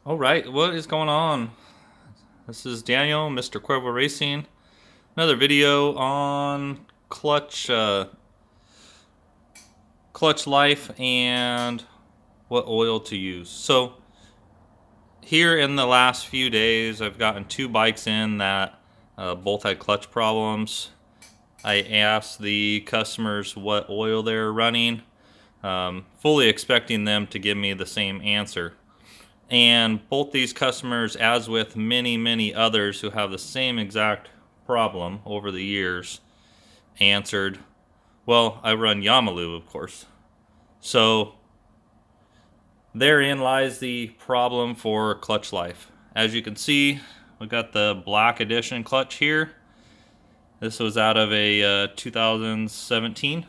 All right, what is going on? This is Daniel, Mr. Cuervo Racing. Another video on clutch life and what oil to use. So here in the last few days, I've gotten two bikes in that both had clutch problems. I asked the customers what oil they're running, fully expecting them to give me the same answer. And both these customers, as with many others who have the same exact problem over the years, answered, well, I run Yamalu, of course. So therein lies the problem for clutch life. As you can see, we got the black edition clutch here. This was out of a 2017.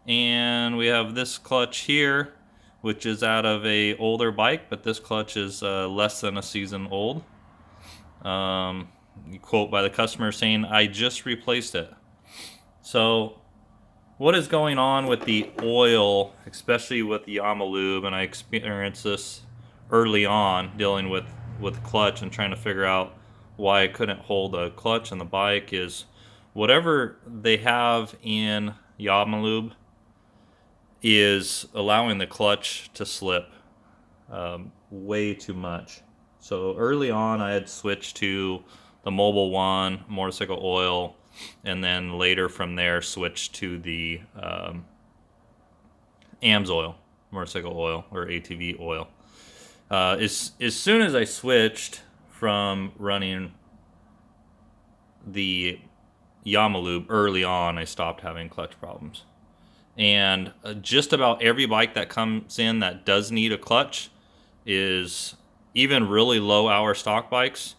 And we have this clutch here, which is out of a older bike, but this clutch is less than a season old. Quote by the customer saying, I just replaced it. So what is going on with the oil, especially with the Yamalube, and I experienced this early on dealing with clutch and trying to figure out why I couldn't hold a clutch on the bike, is whatever they have in Yamalube is allowing the clutch to slip way too much. So early on I had switched to the Mobile One motorcycle oil, and then later from there switched to the AMS oil, motorcycle oil, or ATV oil. As soon as I switched from running the Yamalube early on, I stopped having clutch problems. And just about every bike that comes in that does need a clutch, is even really low hour stock bikes,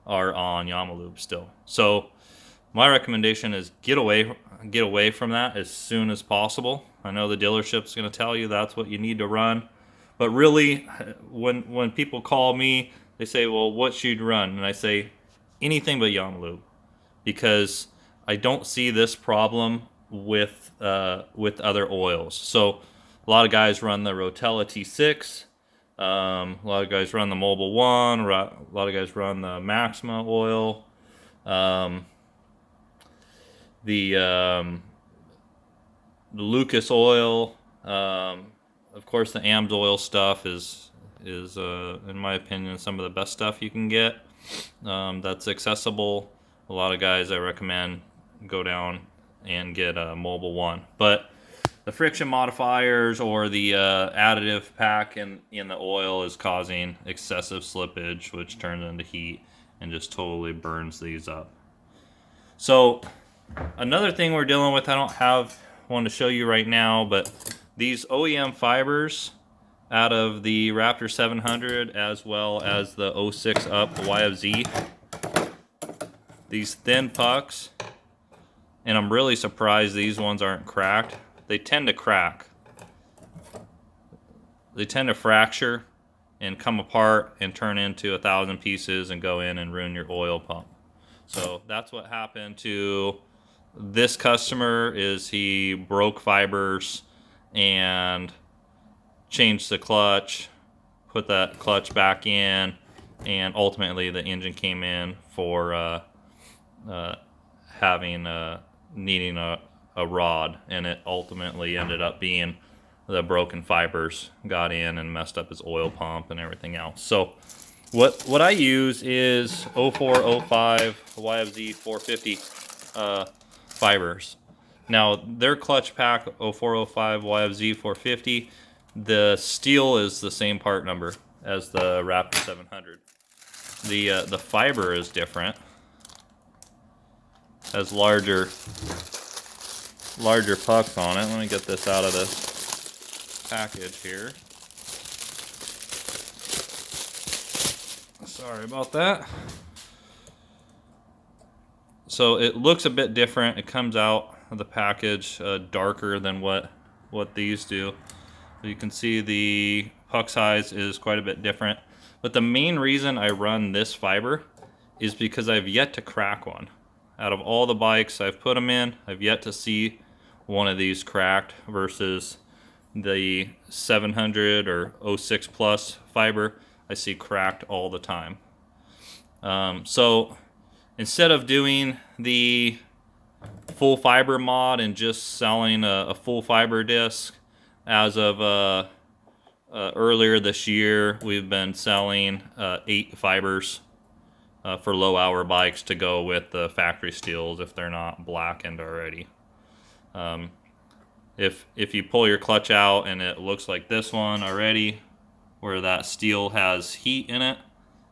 are on Yamalube still. So my recommendation is get away from that as soon as possible. I know the dealership's going to tell you that's what you need to run, but really, when people call me, they say, well, what should you run? And I say anything but Yamalube, because I don't see this problem with other oils. So a lot of guys run the Rotella T6, a lot of guys run the Mobile One, a lot of guys run the Maxima oil, the Lucas oil. Of course, the AMS oil stuff is in my opinion some of the best stuff you can get, that's accessible. A lot of guys, I recommend go down and get a Mobile One, but the friction modifiers or the additive pack in the oil is causing excessive slippage, which turns into heat and just totally burns these up. So another thing we're dealing with, I don't have one to show you right now, but these OEM fibers out of the Raptor 700 as well as the 06 up YFZ, these thin pucks, and I'm really surprised these ones aren't cracked. They tend to crack. They tend to fracture and come apart and turn into 1,000 pieces and go in and ruin your oil pump. So that's what happened to this customer, is he broke fibers and changed the clutch, put that clutch back in, and ultimately the engine came in for needing a rod, and it ultimately ended up being the broken fibers got in and messed up his oil pump and everything else. So what I use is 0405 YFZ 450 fibers. Now their clutch pack 0405 YFZ 450, the steel is the same part number as the Raptor 700. The fiber is different, has larger pucks on it. Let me get this out of this package here. Sorry about that. So it looks a bit different. It comes out of the package darker than what these do. You can see the puck size is quite a bit different. But the main reason I run this fiber is because I've yet to crack one. Out of all the bikes I've put them in, I've yet to see one of these cracked, versus the 700 or 06 plus fiber. I see cracked all the time. So instead of doing the full fiber mod and just selling a full fiber disc, as of earlier this year, we've been selling 8 fibers for low hour bikes to go with the factory steels if they're not blackened already. If you pull your clutch out and it looks like this one already, where that steel has heat in it,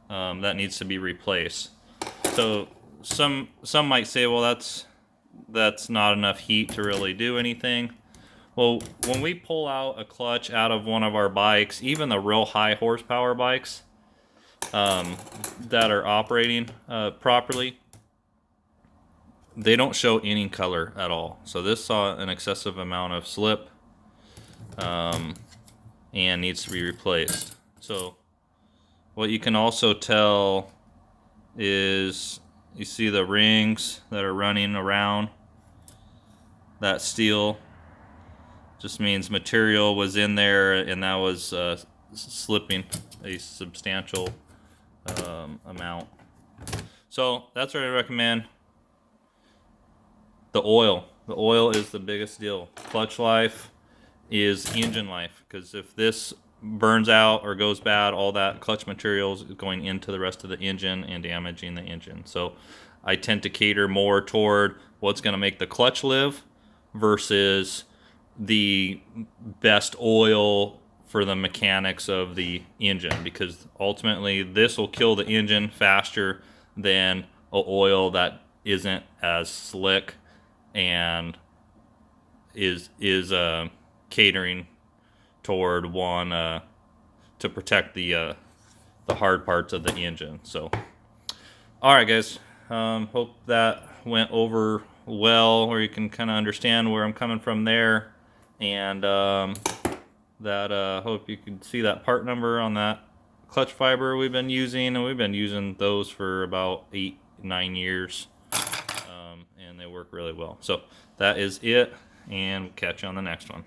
that needs to be replaced. So some might say, well, that's not enough heat to really do anything. Well, when we pull out a clutch out of one of our bikes, even the real high horsepower bikes that are operating properly, they don't show any color at all. So this saw an excessive amount of slip and needs to be replaced. So what you can also tell is you see the rings that are running around that steel. Just means material was in there and that was slipping a substantial amount. So that's what I recommend. The oil is the biggest deal. Clutch life is engine life, because if this burns out or goes bad, all that clutch material is going into the rest of the engine and damaging the engine. So I tend to cater more toward what's going to make the clutch live versus the best oil for the mechanics of the engine, because ultimately this will kill the engine faster than an oil that isn't as slick and is catering toward one to protect the hard parts of the engine. So, all right, guys. Hope that went over well, or you can kind of understand where I'm coming from there, and hope you can see that part number on that clutch fiber we've been using, and we've been using those for about 8-9 years. And they work really well. So that is it, and we'll catch you on the next one.